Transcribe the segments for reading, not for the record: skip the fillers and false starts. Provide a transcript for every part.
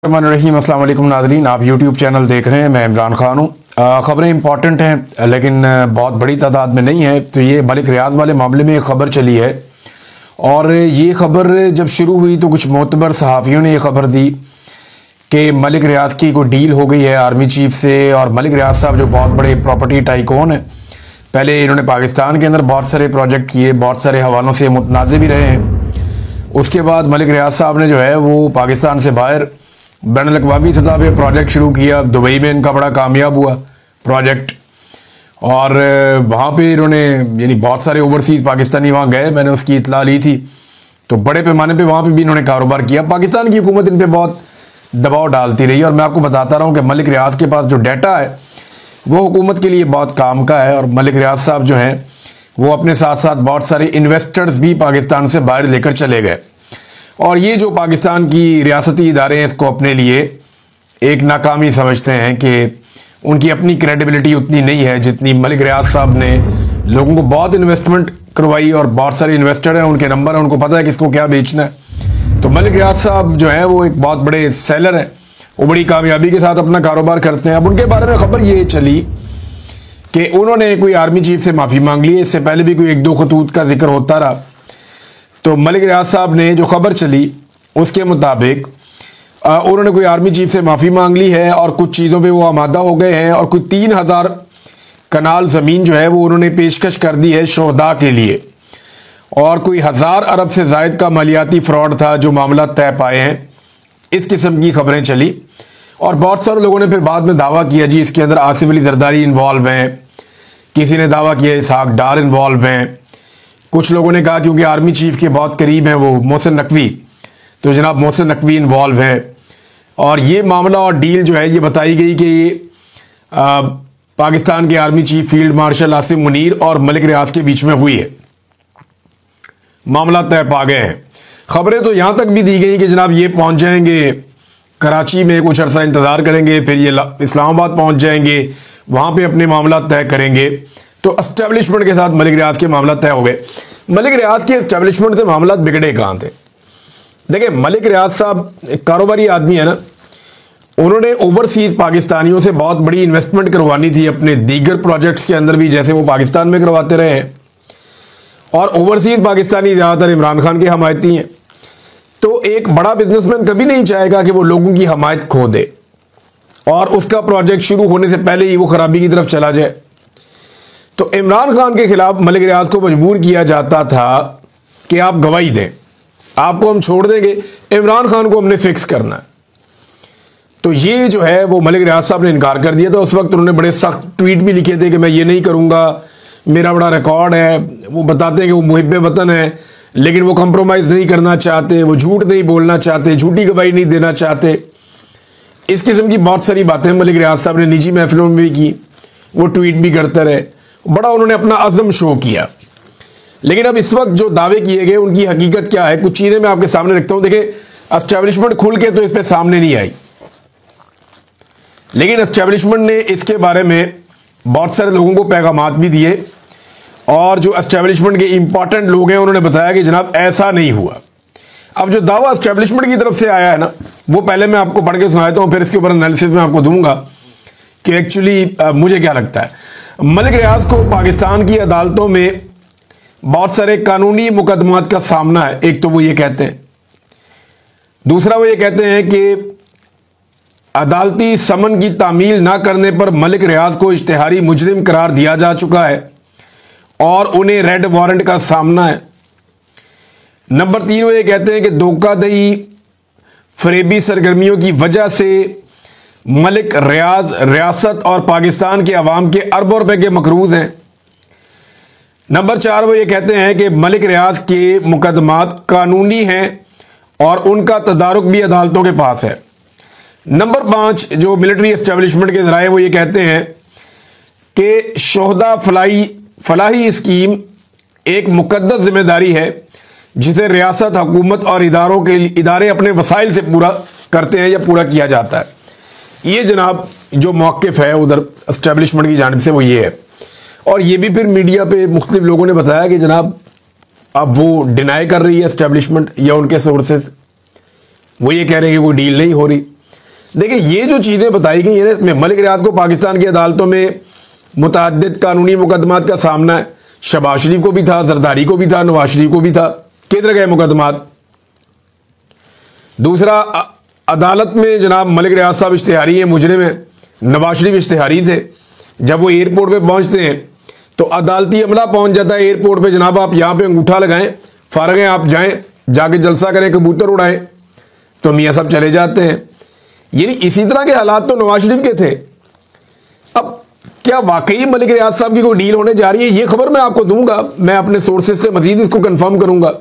रहीम अस्सलाम वालेकुम नाज़रीन, आप यूट्यूब चैनल देख रहे हैं। मैं इमरान खान हूँ। ख़बरें इंपॉर्टेंट हैं लेकिन बहुत बड़ी तादाद में नहीं है। तो ये मलिक रियाज वाले मामले में एक ख़बर चली है और ये ख़बर जब शुरू हुई तो कुछ मोतबर सहाफ़ियों ने ये ख़बर दी कि मलिक रियाज की कोई डील हो गई है आर्मी चीफ से। और मलिक रियाज साहब जो बहुत बड़े प्रॉपर्टी टाइकून हैं, पहले इन्होंने पाकिस्तान के अंदर बहुत सारे प्रोजेक्ट किए, बहुत सारे हवालों से मुतनाज़े भी रहे हैं। उसके बाद मलिक रियाज साहब ने जो है वो पाकिस्तान से बाहर बैनुल-अक़वामी सतह पे प्रोजेक्ट शुरू किया। दुबई में इनका बड़ा कामयाब हुआ प्रोजेक्ट और वहाँ पे इन्होंने यानी बहुत सारे ओवरसीज़ पाकिस्तानी वहाँ गए, मैंने उसकी इत्तला ली थी। तो बड़े पैमाने पे वहाँ पे भी इन्होंने कारोबार किया। पाकिस्तान की हुकूमत इन पे बहुत दबाव डालती रही और मैं आपको बताता रहा हूँ कि मलिक रियाज के पास जो डाटा है वो हुकूमत के लिए बहुत काम का है। और मलिक रियाज साहब जो हैं वो अपने साथ साथ बहुत सारे इन्वेस्टर्स भी पाकिस्तान से बाहर लेकर चले गए। और ये जो पाकिस्तान की रियासती इदारे हैं इसको अपने लिए एक नाकामी समझते हैं कि उनकी अपनी क्रेडिबिलिटी उतनी नहीं है जितनी मलिक रियाज साहब ने लोगों को बहुत इन्वेस्टमेंट करवाई। और बहुत सारे इन्वेस्टर हैं, उनके नंबर हैं, उनको पता है किसको क्या बेचना है। तो मलिक रियाज साहब जो है वो एक बहुत बड़े सेलर हैं, वो बड़ी कामयाबी के साथ अपना कारोबार करते हैं। अब उनके बारे में ख़बर ये चली कि उन्होंने कोई आर्मी चीफ से माफ़ी मांग ली। इससे पहले भी कोई एक दो खतूत का जिक्र होता रहा। तो मलिक रियाज साहब ने जो खबर चली उसके मुताबिक उन्होंने कोई आर्मी चीफ से माफ़ी मांग ली है और कुछ चीज़ों पे वो आमादा हो गए हैं। और कोई 3000 कनाल ज़मीन जो है वो उन्होंने पेशकश कर दी है शोहदा के लिए। और कोई 1000 अरब से ज़ायद का मालियाती फ्रॉड था जो मामला तय पाए हैं। इस किस्म की खबरें चली और बहुत सारे लोगों ने फिर बाद में दावा किया जी इसके अंदर आसिफ अली जरदारी इन्वॉल्व हैं, किसी ने दावा किया इसहाक डार इन्वॉल्व हैं, कुछ लोगों ने कहा क्योंकि आर्मी चीफ के बहुत करीब हैं वो मोहसिन नकवी, तो जनाब मोहसिन नकवी इन्वॉल्व है। और ये मामला और डील जो है ये बताई गई कि पाकिस्तान के army chief field marshal Asim Munir और मलिक रियाज के बीच में हुई है। मामला तय पा गए हैं। खबरें तो यहां तक भी दी गई कि जनाब ये पहुंच जाएंगे कराची में, कुछ अरसा इंतजार करेंगे, फिर ये इस्लामाबाद पहुंच जाएंगे, वहां पे अपने मामला तय करेंगे। तो एस्टेब्लिशमेंट के साथ मलिक रियाज के मामला तय हो गए। मलिक रियाज के एस्टेब्लिशमेंट से मामला बिगड़े कहां थे? देखिए, मलिक रियाज साहब एक कारोबारी आदमी है ना, उन्होंने ओवरसीज पाकिस्तानियों से बहुत बड़ी इन्वेस्टमेंट करवानी थी अपने दीगर प्रोजेक्ट्स के अंदर भी, जैसे वो पाकिस्तान में करवाते रहे हैं। और ओवरसीज पाकिस्तानी ज़्यादातर इमरान खान के हमायती हैं। तो एक बड़ा बिजनेसमैन कभी नहीं चाहेगा कि वो लोगों की हमायत खो दे और उसका प्रोजेक्ट शुरू होने से पहले ही वो खराबी की तरफ चला जाए। तो इमरान खान के खिलाफ मलिक रियाज को मजबूर किया जाता था कि आप गवाही दें, आपको हम छोड़ देंगे, इमरान खान को हमने फिक्स करना है। तो ये जो है वो मलिक रियाज साहब ने इनकार कर दिया था। उस वक्त उन्होंने बड़े सख्त ट्वीट भी लिखे थे कि मैं ये नहीं करूंगा, मेरा बड़ा रिकॉर्ड है। वो बताते हैं कि वो मुहिब्बे वतन है लेकिन वो कंप्रोमाइज़ नहीं करना चाहते, वो झूठ नहीं बोलना चाहते, झूठी गवाही नहीं देना चाहते। इस किस्म की बहुत सारी बातें मलिक रियाज साहब ने निजी महफिलों में भी की, वो ट्वीट भी करते रहे, बड़ा उन्होंने अपना अज़म शो किया। लेकिन अब इस वक्त जो दावे किए गए उनकी हकीकत क्या है, कुछ चीज़ें मैं आपके सामने रखता हूं। देखिए, एस्टेब्लिशमेंट खुल के तो इस पर सामने नहीं आई, लेकिन एस्टेब्लिशमेंट ने इसके बारे में बहुत सारे लोगों को पैगामात भी दिए। और जो एस्टेब्लिशमेंट के इंपॉर्टेंट लोग हैं उन्होंने बताया कि जनाब ऐसा नहीं हुआ। अब जो दावा एस्टेब्लिशमेंट की तरफ से आया है ना, वो पहले मैं आपको पढ़ के सुनाता हूं, फिर इसके ऊपर एनालिसिस मैं आपको दूंगा कि एक्चुअली मुझे क्या लगता है। मलिक रियाज को पाकिस्तान की अदालतों में बहुत सारे कानूनी मुकदमात का सामना है। एक तो वो ये कहते हैं, दूसरा वो ये कहते हैं कि अदालती समन की तामील ना करने पर मलिक रियाज को इश्तिहारी मुजरिम करार दिया जा चुका है और उन्हें रेड वारंट का सामना है। नंबर 3 वो ये कहते हैं कि धोखाधड़ी फरेबी सरगर्मियों की वजह से मलिक रियाज रियासत और पाकिस्तान के अवाम के अरबों रुपए के मकरूज हैं। नंबर 4 वो ये कहते हैं कि मलिक रियाज के मुकदमात कानूनी हैं और उनका तदारुक भी अदालतों के पास है। नंबर 5 जो मिलिट्री एस्टेब्लिशमेंट के जराए वो ये कहते हैं कि शोहदा फलाही स्कीम एक मुकद्दस जिम्मेदारी है जिसे रियासत, हुकूमत और इदारे अपने वसाइल से पूरा करते हैं या पूरा किया जाता है। ये जनाब जो मौक़िफ़ है उधर एस्टेब्लिशमेंट की जानिब से वो ये है। और ये भी फिर मीडिया पे मुख्तलिफ लोगों ने बताया कि जनाब अब वो डिनाई कर रही है एस्टेब्लिशमेंट या उनके सोर्सेज, वो ये कह रहे हैं कि कोई डील नहीं हो रही। देखिए ये जो चीज़ें बताई गई हैं इसमें मलिक रियाज को पाकिस्तान की अदालतों में मुतअद्दिद कानूनी मुकदमात का सामना है। शहबाज शरीफ को भी था, जरदारी को भी था, नवाज शरीफ को भी था। किधर गए मुकदमात? दूसरा, अदालत में जनाब मलिक रियाज साहब इश्तिहारी हैं, मुजरिम हैं। नवाज शरीफ इश्तिहारी थे। जब वो एयरपोर्ट पे पहुंचते हैं तो अदालती अमला पहुंच जाता है एयरपोर्ट पे, जनाब आप यहाँ पे अंगूठा लगाएं, फारग हैं, आप जाएं, जाके जलसा करें, कबूतर उड़ाएं, तो मियाँ साहब चले जाते हैं। यानी इसी तरह के हालात तो नवाज शरीफ के थे। अब क्या वाकई मलिक रियाज साहब की कोई डील होने जा रही है? ये खबर मैं आपको दूंगा, मैं अपने सोर्सेज से मजीद इसको कंफर्म करूंगा,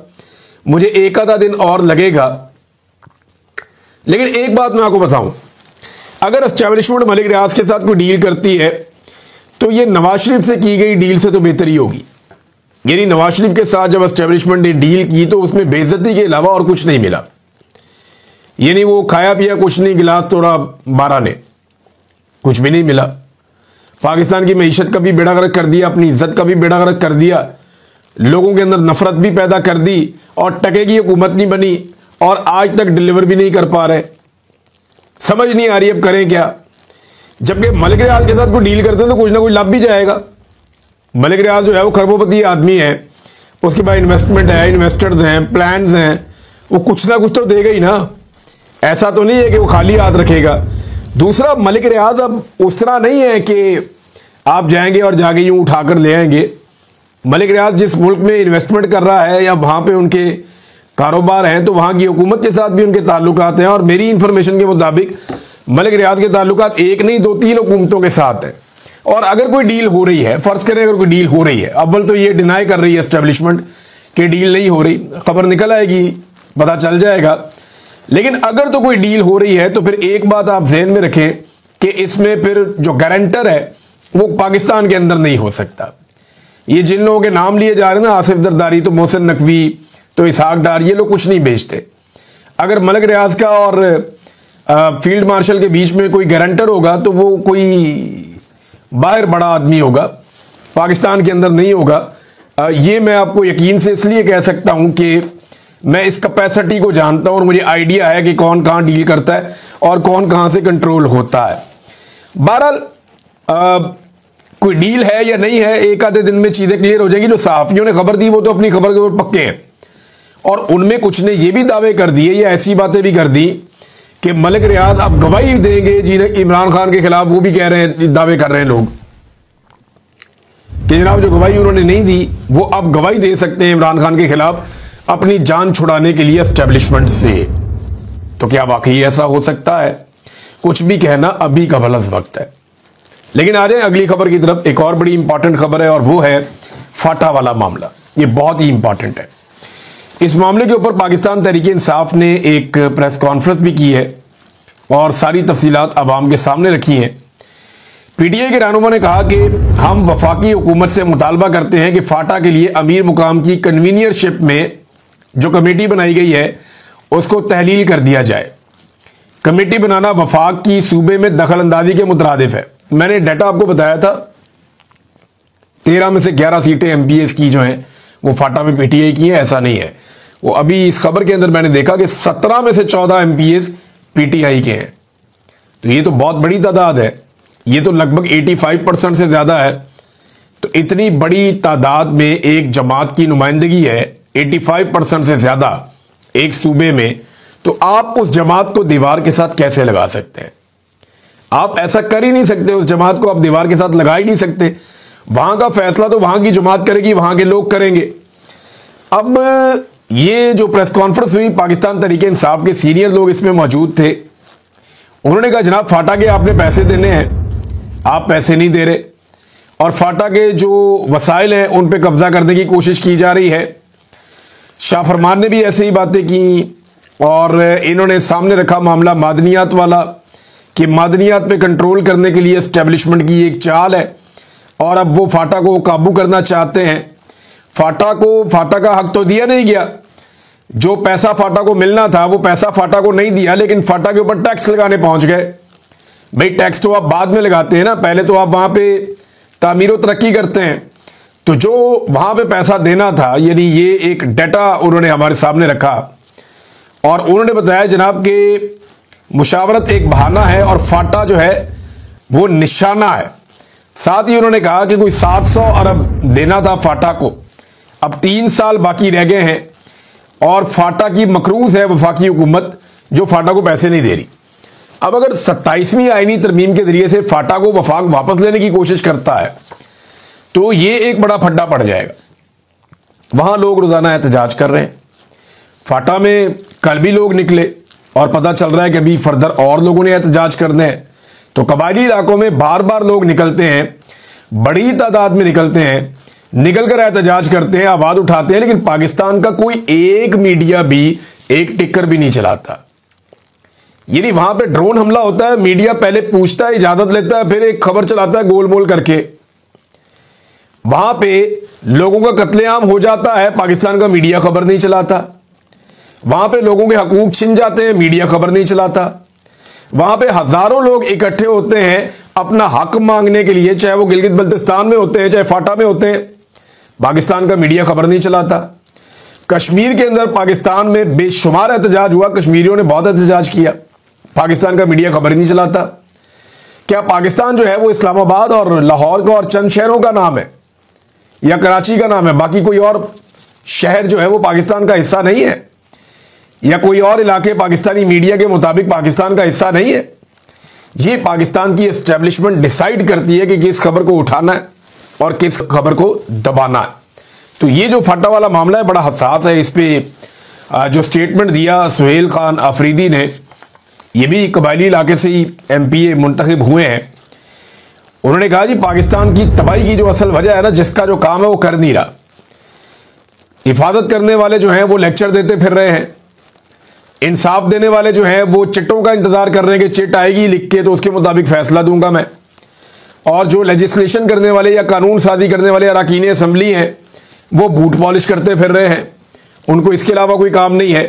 मुझे एक आधा दिन और लगेगा। लेकिन एक बात मैं आपको बताऊं, अगर एस्टैब्लिशमेंट मलिक रियाज के साथ कोई डील करती है तो ये नवाज शरीफ से की गई डील से तो बेहतरी होगी। यानी नवाज शरीफ के साथ जब एस्टैब्लिशमेंट ने डील की तो उसमें बेइज्जती के अलावा और कुछ नहीं मिला। यानी वो खाया पिया कुछ नहीं, गिलास तोड़ा 12 ने, कुछ भी नहीं मिला। पाकिस्तान की मईशत का भी बेड़ा गर्क कर दिया, अपनी इज्जत का भी बेड़ा गर्क कर दिया, लोगों के अंदर नफरत भी पैदा कर दी, और टके की हुकूमत नहीं बनी, और आज तक डिलीवर भी नहीं कर पा रहे। समझ नहीं आ रही अब करें क्या। जबकि मलिक रियाज के साथ कोई डील करते हैं तो कुछ ना कुछ लाभ भी जाएगा। मलिक रियाज जो है वो खरबोपति आदमी है, उसके बाद इन्वेस्टमेंट है, इन्वेस्टर्स हैं, प्लान्स हैं, वो कुछ ना कुछ तो देगा ही ना। ऐसा तो नहीं है कि वो खाली हाथ रखेगा। दूसरा, मलिक रियाज अब उस तरह नहीं है कि आप जाएंगे और जाके यूं उठाकर ले आएंगे। मलिक रियाज जिस मुल्क में इन्वेस्टमेंट कर रहा है या वहाँ पे उनके कारोबार हैं तो वहाँ की हुकूमत के साथ भी उनके ताल्लुकात हैं, और मेरी इंफॉर्मेशन के मुताबिक मलिक रियाज के ताल्लुकात एक नहीं 2-3 हुकूमतों के साथ हैं। और अगर कोई डील हो रही है, फर्ज करें अगर कोई डील हो रही है, अव्वल तो ये डिनाई कर रही है एस्टेब्लिशमेंट कि डील नहीं हो रही, खबर निकल आएगी, पता चल जाएगा। लेकिन अगर तो कोई डील हो रही है तो फिर एक बात आप जहन में रखें कि इसमें फिर जो गारंटर है वो पाकिस्तान के अंदर नहीं हो सकता। ये जिन लोगों के नाम लिए जा रहे हैं ना, आसिफ जरदारी, तो मोहसिन नकवी, तो इसहाक डार, ये लोग कुछ नहीं बेचते। अगर मलिक रियाज का और फील्ड मार्शल के बीच में कोई गारंटर होगा तो वो कोई बाहर बड़ा आदमी होगा, पाकिस्तान के अंदर नहीं होगा। ये मैं आपको यकीन से इसलिए कह सकता हूं कि मैं इस कैपेसिटी को जानता हूं और मुझे आइडिया है कि कौन कहां डील करता है और कौन कहां से कंट्रोल होता है। बहरहाल कोई डील है या नहीं है, एक आधे दिन में चीजें क्लियर हो जाएगी। जो सहाफियों ने खबर दी वो तो अपनी खबर के ऊपर पक्के हैं, और उनमें कुछ ने ये भी दावे कर दिए या ऐसी बातें भी कर दी कि मलिक रियाज अब गवाही देंगे जी इमरान खान के खिलाफ। वो भी कह रहे हैं, दावे कर रहे हैं लोग कि जनाब जो गवाही उन्होंने नहीं दी वो अब गवाही दे सकते हैं इमरान खान के खिलाफ अपनी जान छुड़ाने के लिए एस्टेब्लिशमेंट से। तो क्या वाकई ऐसा हो सकता है? कुछ भी कहना अभी का भलस वक्त है। लेकिन आ जाए अगली खबर की तरफ। एक और बड़ी इंपॉर्टेंट खबर है और वो है फाटा वाला मामला। ये बहुत ही इंपॉर्टेंट है। इस मामले के ऊपर पाकिस्तान तहरीक इंसाफ ने एक प्रेस कॉन्फ्रेंस भी की है और सारी तफसीलात अवाम के सामने रखी हैं। पीटीआई के रहनुमा ने कहा कि हम वफाकी हुकूमत से मुतालबा करते हैं कि फाटा के लिए अमीर मुकाम की कन्वीनियरशिप में जो कमेटी बनाई गई है उसको तहलील कर दिया जाए। कमेटी बनाना वफाक की सूबे में दखल अंदाजी के मुतरादिफ है। मैंने डाटा आपको बताया था, 13 में से 11 सीटें एमपीएस की जो हैं वो फाटा में पीटीआई की हैं। ऐसा नहीं है, वो अभी इस खबर के अंदर मैंने देखा कि 17 में से 14 एमपीएस पीटीआई के हैं। तो ये तो बहुत बड़ी तादाद है, ये तो लगभग 85% से ज्यादा है। तो इतनी बड़ी तादाद में एक जमात की नुमाइंदगी है, 85% से ज्यादा एक सूबे में, तो आप उस जमात को दीवार के साथ कैसे लगा सकते हैं? आप ऐसा कर ही नहीं सकते। उस जमात को आप दीवार के साथ लगा ही नहीं सकते। वहां का फैसला तो वहां की जमात करेगी, वहां के लोग करेंगे। अब ये जो प्रेस कॉन्फ्रेंस हुई, पाकिस्तान तहरीक इंसाफ के सीनियर लोग इसमें मौजूद थे। उन्होंने कहा जनाब फाटा के आपने पैसे देने हैं, आप पैसे नहीं दे रहे, और फाटा के जो वसाइल हैं उन पे कब्जा करने की कोशिश की जा रही है। शाह फरमान ने भी ऐसे ही बातें की और इन्होंने सामने रखा मामला मादनियात वाला कि मादनियात पे कंट्रोल करने के लिए एस्टेब्लिशमेंट की एक चाल है और अब वो फाटा को काबू करना चाहते हैं। फाटा का हक तो दिया नहीं गया, जो पैसा फाटा को मिलना था वो पैसा फाटा को नहीं दिया, लेकिन फाटा के ऊपर टैक्स लगाने पहुंच गए। भाई टैक्स तो आप बाद में लगाते हैं ना, पहले तो आप वहां पे तामीर और तरक्की करते हैं। तो जो वहां पे पैसा देना था, यानी ये एक डाटा उन्होंने हमारे सामने रखा और उन्होंने बताया जनाब कि मुशावरत एक बहाना है और फाटा जो है वो निशाना है। साथ ही उन्होंने कहा कि कोई 700 अरब देना था फाटा को, अब 3 साल बाकी रह गए हैं और फाटा की मकरूज है वफाकी हुकूमत जो फाटा को पैसे नहीं दे रही। अब अगर 27वीं आईनी तरमीम के जरिए से फाटा को वफाक वापस लेने की कोशिश करता है तो ये एक बड़ा फड्डा पड़ जाएगा। वहां लोग रोजाना एहतजाज कर रहे हैं, फाटा में कल भी लोग निकले और पता चल रहा है कि अभी फर्दर और लोगों ने एहतजाज करने हैं। तो कबायली इलाकों में बार बार लोग निकलते हैं, बड़ी तादाद में निकलते हैं, निकलकर एहतजाज करते हैं, आवाज उठाते हैं, लेकिन पाकिस्तान का कोई एक मीडिया भी एक टिकर भी नहीं चलाता। यानी वहां पे ड्रोन हमला होता है, मीडिया पहले पूछता है, इजाजत लेता है, फिर एक खबर चलाता है गोल मोल करके। वहां पे लोगों का कत्लेआम हो जाता है, पाकिस्तान का मीडिया खबर नहीं चलाता। वहां पे लोगों के हकूक छिन जाते हैं, मीडिया खबर नहीं चलाता। वहां पे हजारों लोग इकट्ठे होते हैं अपना हक मांगने के लिए, चाहे वो गिलगित बल्तिस्तान में होते हैं, चाहे फाटा में होते हैं, पाकिस्तान का मीडिया खबर नहीं चलाता। कश्मीर के अंदर पाकिस्तान में बेशुमार एहतजाज हुआ, कश्मीरियों ने बहुत एहतजाज किया, पाकिस्तान का मीडिया खबर नहीं चलाता। क्या पाकिस्तान जो है वो इस्लामाबाद और लाहौर का और चंद शहरों का नाम है या कराची का नाम है, बाकी कोई और शहर जो है वो पाकिस्तान का हिस्सा नहीं है, या कोई और इलाके पाकिस्तानी मीडिया के मुताबिक पाकिस्तान का हिस्सा नहीं है? ये पाकिस्तान की एस्टेब्लिशमेंट डिसाइड करती है कि किस खबर को उठाना है और किस खबर को दबाना है। तो ये जो फाटा वाला मामला है बड़ा हसास है। इस पे जो स्टेटमेंट दिया सुहेल खान अफरीदी ने, ये भी कबायली इलाके से ही MPA मुंतखब हुए हैं, उन्होंने कहा जी पाकिस्तान की तबाही की जो असल वजह है ना, जिसका जो काम है वो कर नहीं रहा। हिफाजत करने वाले जो हैं वो लेक्चर देते फिर रहे हैं, इंसाफ देने वाले जो हैं वो चिट्टों का इंतजार कर रहे हैं कि चिट आएगी लिख के तो उसके मुताबिक फैसला दूंगा मैं, और जो लेजिस्लेशन करने वाले या कानून साजी करने वाले अरकान असम्बली हैं वो बूट पॉलिश करते फिर रहे हैं, उनको इसके अलावा कोई काम नहीं है।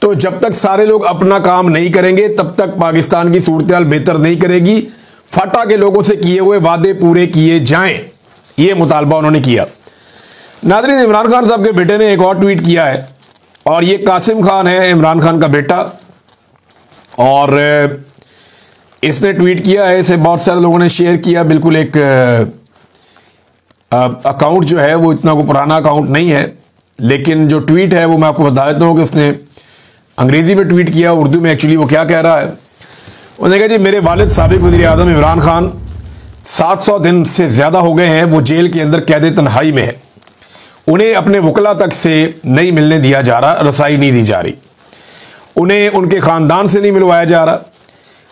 तो जब तक सारे लोग अपना काम नहीं करेंगे तब तक पाकिस्तान की सूरत हाल बेहतर नहीं करेगी। फाटा के लोगों से किए हुए वादे पूरे किए जाएं, ये मुतालबा उन्होंने किया। नाज़रीन, इमरान खान साहब के बेटे ने एक और ट्वीट किया है, और ये कासिम खान है इमरान खान का बेटा, और इसने ट्वीट किया है, इसे बहुत सारे लोगों ने शेयर किया। बिल्कुल एक अकाउंट जो है वो इतना को पुराना अकाउंट नहीं है, लेकिन जो ट्वीट है वो मैं आपको बता देता हूँ कि उसने अंग्रेजी में ट्वीट किया, उर्दू में एक्चुअली वो क्या कह रहा है। उन्होंने कहा जी मेरे वालिद साबिक वज़ीर आज़म इमरान खान 700 दिन से ज़्यादा हो गए हैं वो जेल के अंदर कैद तन्हाई में है, उन्हें अपने वकला तक से नहीं मिलने दिया जा रहा, रसाई नहीं दी जा रही, उन्हें उनके ख़ानदान से नहीं मिलवाया जा रहा,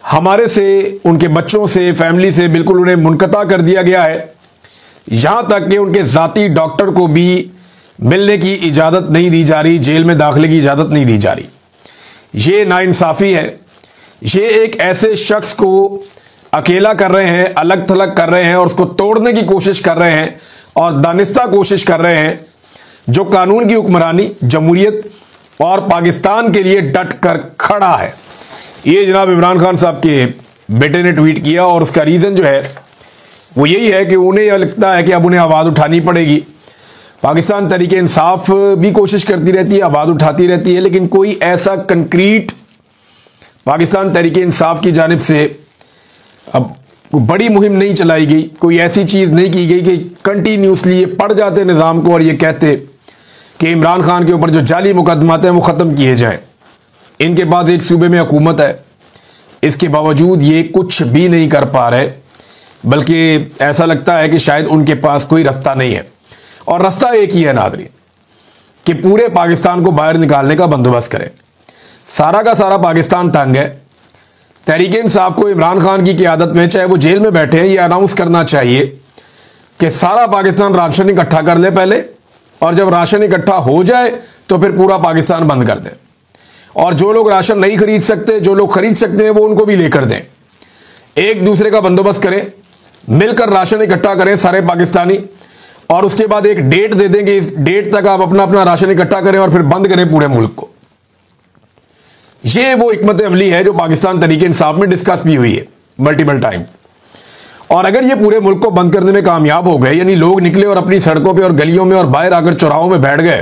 हमारे से, उनके बच्चों से, फैमिली से बिल्कुल उन्हें मुनक़ता कर दिया गया है। यहाँ तक कि उनके ज़ाती डॉक्टर को भी मिलने की इजाज़त नहीं दी जा रही, जेल में दाखिले की इजाज़त नहीं दी जा रही। ये नाइंसाफ़ी है। ये एक ऐसे शख्स को अकेला कर रहे हैं, अलग थलग कर रहे हैं और उसको तोड़ने की कोशिश कर रहे हैं और दानिस्ता कोशिश कर रहे हैं, जो कानून की हुक्मरानी, जमहूरियत और पाकिस्तान के लिए डट कर खड़ा है। ये जनाब इमरान खान साहब के बेटे ने ट्वीट किया, और उसका रीज़न जो है वो यही है कि उन्हें यह लगता है कि अब उन्हें आवाज़ उठानी पड़ेगी। पाकिस्तान तहरीक इंसाफ भी कोशिश करती रहती है, आवाज़ उठाती रहती है, लेकिन कोई ऐसा कंक्रीट पाकिस्तान तहरीक इंसाफ की जानिब से अब बड़ी मुहिम नहीं चलाई गई, कोई ऐसी चीज़ नहीं की गई कि कंटिन्यूसली ये पढ़ जाते निज़ाम को और ये कहते कि इमरान खान के ऊपर जो जाली मुकदमात हैं वो ख़त्म किए जाएं। इनके पास एक सूबे में हुकूमत है, इसके बावजूद ये कुछ भी नहीं कर पा रहे, बल्कि ऐसा लगता है कि शायद उनके पास कोई रास्ता नहीं है। और रास्ता एक ही है नाज़रीन, कि पूरे पाकिस्तान को बाहर निकालने का बंदोबस्त करें। सारा का सारा पाकिस्तान तंग है। तहरीक इंसाफ को इमरान खान की क़यादत में, चाहे वो जेल में बैठे हैं, ये अनाउंस करना चाहिए कि सारा पाकिस्तान राशन इकट्ठा कर ले पहले, और जब राशन इकट्ठा हो जाए तो फिर पूरा पाकिस्तान बंद कर दें। और जो लोग राशन नहीं खरीद सकते, जो लोग खरीद सकते हैं, वो उनको भी लेकर दें। एक दूसरे का बंदोबस्त करें, मिलकर राशन इकट्ठा करें सारे पाकिस्तानी, और उसके बाद एक डेट दे दें कि इस डेट तक आप अपना अपना राशन इकट्ठा करें और फिर बंद करें पूरे मुल्क को। ये वो हिकमत अमली है जो पाकिस्तान तहरीक इंसाफ में डिस्कस भी हुई है मल्टीपल टाइम। और अगर ये पूरे मुल्क को बंद करने में कामयाब हो गए, यानी लोग निकले और अपनी सड़कों पे और गलियों में और बाहर आकर चौराहों में बैठ गए,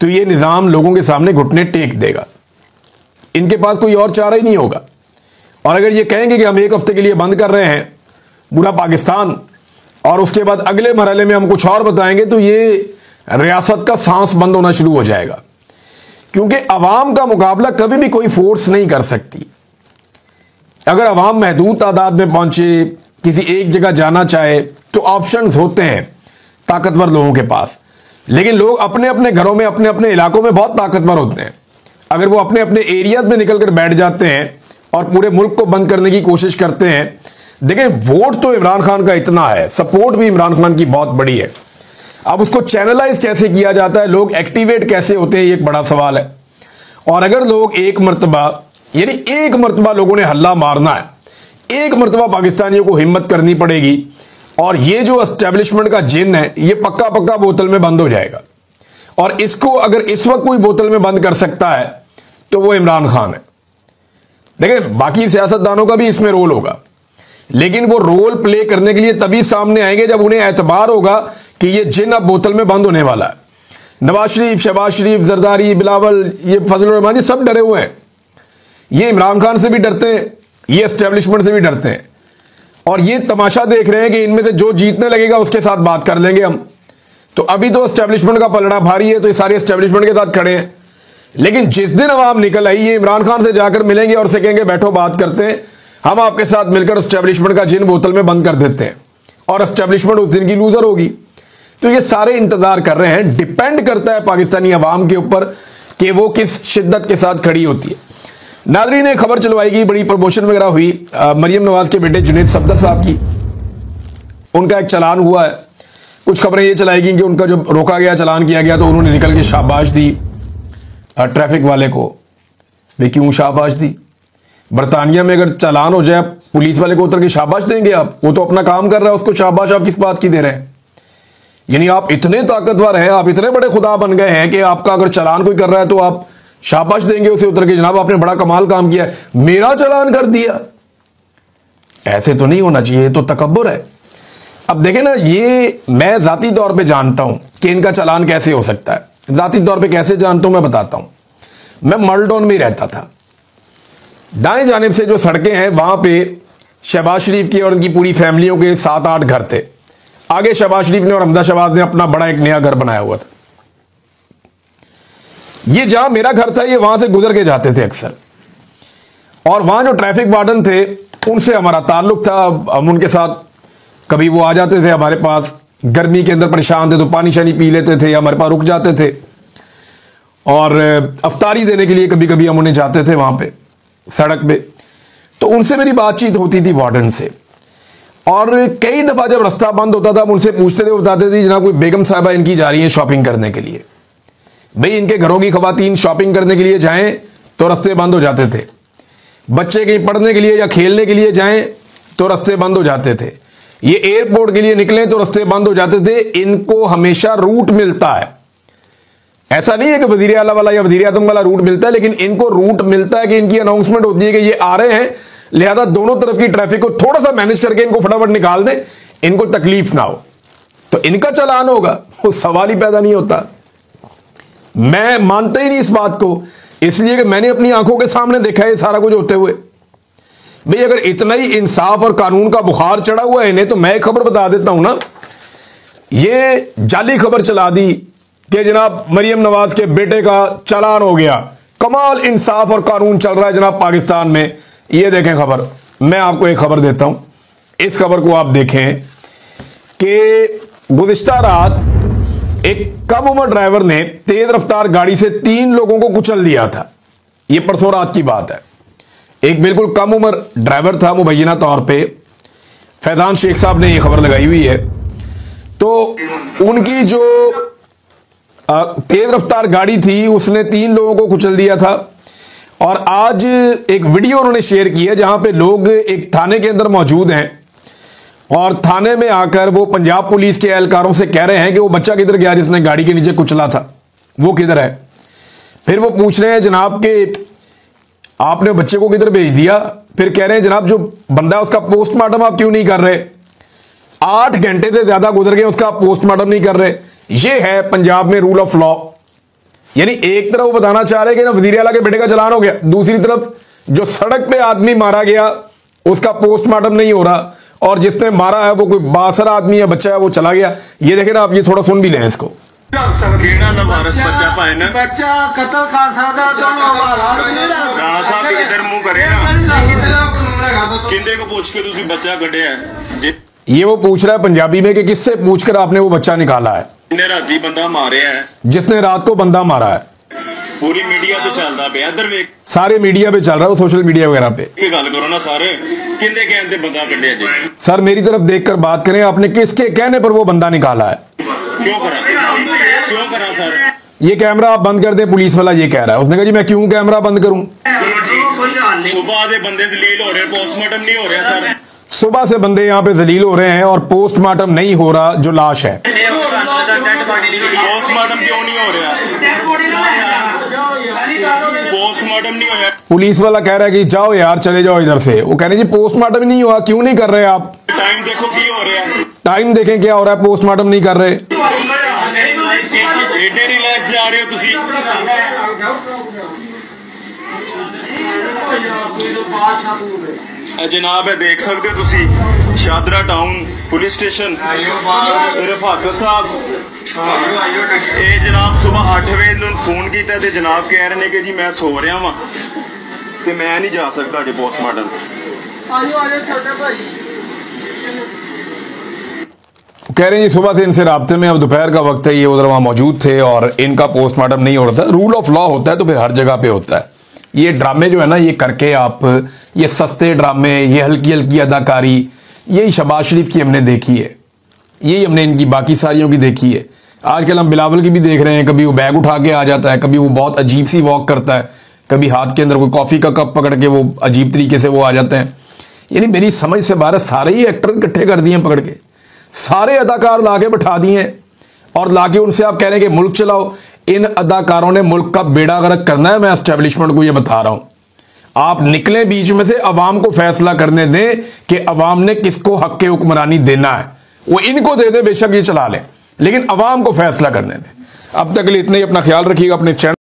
तो ये निज़ाम लोगों के सामने घुटने टेक देगा। इनके पास कोई और चारा ही नहीं होगा। और अगर ये कहेंगे कि हम 1 हफ्ते के लिए बंद कर रहे हैं पूरा पाकिस्तान और उसके बाद अगले मरहले में हम कुछ और बताएंगे, तो ये रियासत का सांस बंद होना शुरू हो जाएगा। क्योंकि अवाम का मुकाबला कभी भी कोई फोर्स नहीं कर सकती। अगर अवाम महदूद तादाद में पहुंचे, किसी एक जगह जाना चाहे, तो ऑप्शंस होते हैं ताकतवर लोगों के पास। लेकिन लोग अपने अपने घरों में, अपने अपने इलाकों में बहुत ताकतवर होते हैं। अगर वो अपने अपने एरियाज में निकल कर बैठ जाते हैं और पूरे मुल्क को बंद करने की कोशिश करते हैं, देखें वोट तो इमरान खान का इतना है, सपोर्ट भी इमरान खान की बहुत बड़ी है। अब उसको चैनलाइज कैसे किया जाता है, लोग एक्टिवेट कैसे होते हैं, ये एक बड़ा सवाल है। और अगर लोग एक मरतबा लोगों ने हल्ला मारना है, एक मरतबा पाकिस्तानियों को हिम्मत करनी पड़ेगी और ये जो एस्टेब्लिशमेंट का जिन है ये पक्का पक्का बोतल में बंद हो जाएगा। और इसको अगर इस वक्त कोई बोतल में बंद कर सकता है तो वो इमरान खान है। देखिए बाकी सियासतदानों का भी इसमें रोल होगा, लेकिन वो रोल प्ले करने के लिए तभी सामने आएंगे जब उन्हें एतबार होगा कि ये जिन अब बोतल में बंद होने वाला है। नवाज शरीफ, शहबाज शरीफ, जरदारी, बिलावल, ये फजलुर रहमान, ये सब डरे हुए हैं। ये इमरान खान से भी डरते हैं, ये एस्टेब्लिशमेंट से भी डरते हैं। और ये तमाशा देख रहे हैं कि इनमें से जो जीतने लगेगा उसके साथ बात कर लेंगे हम। तो अभी तो एस्टेब्लिशमेंट का पलड़ा भारी है, तो ये सारे एस्टेब्लिशमेंट के साथ खड़े हैं। लेकिन जिस दिन अवाम निकल आई, ये इमरान खान से जाकर मिलेंगे और से कहेंगे बैठो बात करते हैं, हम आपके साथ मिलकर एस्टेब्लिशमेंट का जिन बोतल में बंद कर देते हैं, और एस्टेब्लिशमेंट उस दिन की लूजर होगी। तो ये सारे इंतजार कर रहे हैं। डिपेंड करता है पाकिस्तानी अवाम के ऊपर कि वो किस शिद्दत के साथ खड़ी होती है। नादरीन ने खबर चलवाई गई, बड़ी प्रमोशन वगैरह हुई मरियम नवाज के बेटे जुनैद सफदर साहब की। उनका एक चालान हुआ है। कुछ खबरें ये चलाई गई कि उनका जो रोका गया, चालान किया गया, तो उन्होंने निकल के शाबाश दी ट्रैफिक वाले को। भाई क्यों शाबाश दी? बरतानिया में अगर चालान हो जाए, पुलिस वाले को उतर के शाबाश देंगे आप? वो तो अपना काम कर रहा है, उसको शाबाश आप किस बात की दे रहे हैं? यानी आप इतने ताकतवर हैं, आप इतने बड़े खुदा बन गए हैं कि आपका अगर चालान कोई कर रहा है तो आप शाबाश देंगे उसे उतर के, जनाब आपने बड़ा कमाल काम किया है, मेरा चालान कर दिया। ऐसे तो नहीं होना चाहिए, तो तकब्बुर है। अब देखें ना, ये मैं जाती तौर पे जानता हूं कि इनका चालान कैसे हो सकता है। जाती तौर पे कैसे जानता हूं मैं बताता हूं। मैं मॉडल टाउन में ही रहता था। दाएं जानिब से जो सड़कें हैं वहां पे शहबाज शरीफ की और उनकी पूरी फैमिलियों के 7-8 घर थे। आगे शहबाज शरीफ ने और हमदा शहबाज ने अपना बड़ा एक नया घर बनाया हुआ था। ये जहां मेरा घर था, ये वहां से गुजर के जाते थे अक्सर। और वहां जो ट्रैफिक वार्डन थे उनसे हमारा ताल्लुक था। हम उनके साथ कभी वो आ जाते थे हमारे पास, गर्मी के अंदर परेशान थे तो पानी शानी पी लेते थे, हमारे पास रुक जाते थे। और अफ्तारी देने के लिए कभी कभी हम उन्हें जाते थे वहां पे सड़क पे। तो उनसे मेरी बातचीत होती थी वार्डन से। और कई दफा जब रास्ता बंद होता था, हम उनसे पूछते थे, वो बताते थे जनाब कोई बेगम साहबा इनकी जा रही है शॉपिंग करने के लिए। भाई इनके घरों की खवातीन शॉपिंग करने के लिए जाएं तो रास्ते बंद हो जाते थे। बच्चे कहीं पढ़ने के लिए या खेलने के लिए जाएं तो रास्ते बंद हो जाते थे। ये एयरपोर्ट के लिए निकलें तो रास्ते बंद हो जाते थे। इनको हमेशा रूट मिलता है। ऐसा नहीं है कि वजीर आला वाला या वजीर आजम वाला रूट मिलता है, लेकिन इनको रूट मिलता है कि इनकी अनाउंसमेंट होती है कि ये आ रहे हैं, लिहाजा दोनों तरफ की ट्रैफिक को थोड़ा सा मैनेज करके इनको फटाफट निकाल दें, इनको तकलीफ ना हो। तो इनका चालान होगा, वो सवाल ही पैदा नहीं होता। मैं मानता ही नहीं इस बात को, इसलिए कि मैंने अपनी आंखों के सामने देखा है सारा कुछ होते हुए। भाई अगर इतना ही इंसाफ और कानून का बुखार चढ़ा हुआ है इन्हें, तो मैं एक खबर बता देता हूं ना। ये जाली खबर चला दी कि जनाब मरियम नवाज के बेटे का चालान हो गया। कमाल इंसाफ और कानून चल रहा है जनाब पाकिस्तान में। ये देखें खबर, मैं आपको एक खबर देता हूं, इस खबर को आप देखें कि गुज़िश्ता रात एक कम उम्र ड्राइवर ने तेज रफ्तार गाड़ी से 3 लोगों को कुचल दिया था। यह परसों रात की बात है। एक बिल्कुल कम उम्र ड्राइवर था, मुबैना तौर पे फैजान शेख साहब ने यह खबर लगाई हुई है। तो उनकी जो तेज रफ्तार गाड़ी थी उसने 3 लोगों को कुचल दिया था। और आज एक वीडियो उन्होंने शेयर की है जहां पे लोग एक थाने के अंदर मौजूद हैं और थाने में आकर वो पंजाब पुलिस के एहलकारों से कह रहे हैं कि वो बच्चा किधर गया जिसने गाड़ी के नीचे कुचला था, वो किधर है। फिर वो पूछ रहे हैं जनाब कि आपने बच्चे को किधर भेज दिया। फिर कह रहे हैं जनाब जो बंदा उसका पोस्टमार्टम आप क्यों नहीं कर रहे। 8 घंटे से ज्यादा गुजर गए, उसका पोस्टमार्टम नहीं कर रहे। ये है पंजाब में रूल ऑफ लॉ। यानी एक तरफ वो बताना चाह रहे कि ना वजीर आला के बेटे का चालान हो गया, दूसरी तरफ जो सड़क पे आदमी मारा गया उसका पोस्टमार्टम नहीं हो रहा, और जिसने मारा है वो कोई बासर आदमी है, बच्चा है, वो चला गया। ये देखें ना आप, ये थोड़ा सुन भी लें इसको। बच्चा कत्ल कर सकदा इधर मुंह करे किंदे को पूछ के तुसी बच्चा कढ़िया है। ये वो पूछ रहा है पंजाबी में कि किससे पूछकर आपने वो बच्चा निकाला है। राती बंदा मारे है, जिसने रात को बंदा मारा है। पूरी मीडिया तो चलता पे, इधर वेख सारे मीडिया पे चल रहा है, वो सोशल मीडिया वगैरह पे। गल करो ना सारे, किंदे कहते बंदा कढ़िया जी। सर मेरी तरफ देखकर बात करें, आपने किसके कहने पर वो बंदा निकाला है? क्यों करा सर? ये कैमरा आप बंद कर दे, पुलिस वाला ये कह रहा है। उसने कहा जी मैं क्यों कैमरा बंद करूं? सुबह से बंदे जलील हो रहे, पोस्टमार्टम नहीं हो रहा सर। सुबह से बंदे यहाँ पे जलील हो रहे हैं और पोस्टमार्टम नहीं हो रहा जो लाश है। पोस्टमार्टम क्यों नहीं हो रहा? पोस्टमार्टम नहीं हो रहा। पुलिस वाला कह रहा है कि जाओ यार चले जाओ इधर से। वो कह रहे जी पोस्टमार्टम नहीं हुआ, क्यों नहीं कर रहे आप? टाइम देखो की हो रहा है, टाइम देखें क्या हो रहा है, पोस्टमार्टम नहीं कर रहे। एडे रिलैक्स जा रहे हो तुसी। जनाब है देख सकते हो तुसी, Shahdara town police station Rafaqat साहब। जनाब सुबह 8 बजे फोन किया ते जनाब कह रहे हैं कि जी मैं सो रहा वा ते मैं नहीं जा सकता जी पोस्टमार्टम। कह रहे हैं जी सुबह से इनसे राब्ते में, अब दोपहर का वक्त है, ये उधर वहां मौजूद थे और इनका पोस्टमार्टम नहीं हो रहा था। रूल ऑफ लॉ होता है तो फिर हर जगह पे होता है। ये ड्रामे जो है ना, ये करके आप, ये सस्ते ड्रामे, ये हल्की हल्की अदाकारी, यही शहबाज शरीफ की हमने देखी है, यही हमने इनकी बाकी सारियों की देखी है। आजकल हम बिलावल की भी देख रहे हैं, कभी वो बैग उठा के आ जाता है, कभी वो बहुत अजीब सी वॉक करता है, कभी हाथ के अंदर कोई कॉफ़ी का कप पकड़ के वो अजीब तरीके से वो आ जाते हैं। यानी मेरी समझ से बाहर सारे ही एक्टर इकट्ठे कर दिए पकड़ के, सारे अदाकार ला के बैठा दिए और लाके उनसे आप कह रहे हैं कि मुल्क चलाओ। इन अदाकारों ने मुल्क का बेड़ा गर्क करना है, मैं एस्टेब्लिशमेंट को ये बता रहा हूं। आप निकलें बीच में से, अवाम को फैसला करने दें कि अवाम ने किसको हक के हुक्मरानी देना है। वो इनको दे दे, बेशक ये चला लें, लेकिन अवाम को फैसला करने दें। अब तक के लिए इतना ही। अपना ख्याल रखिएगा, अपने चैनल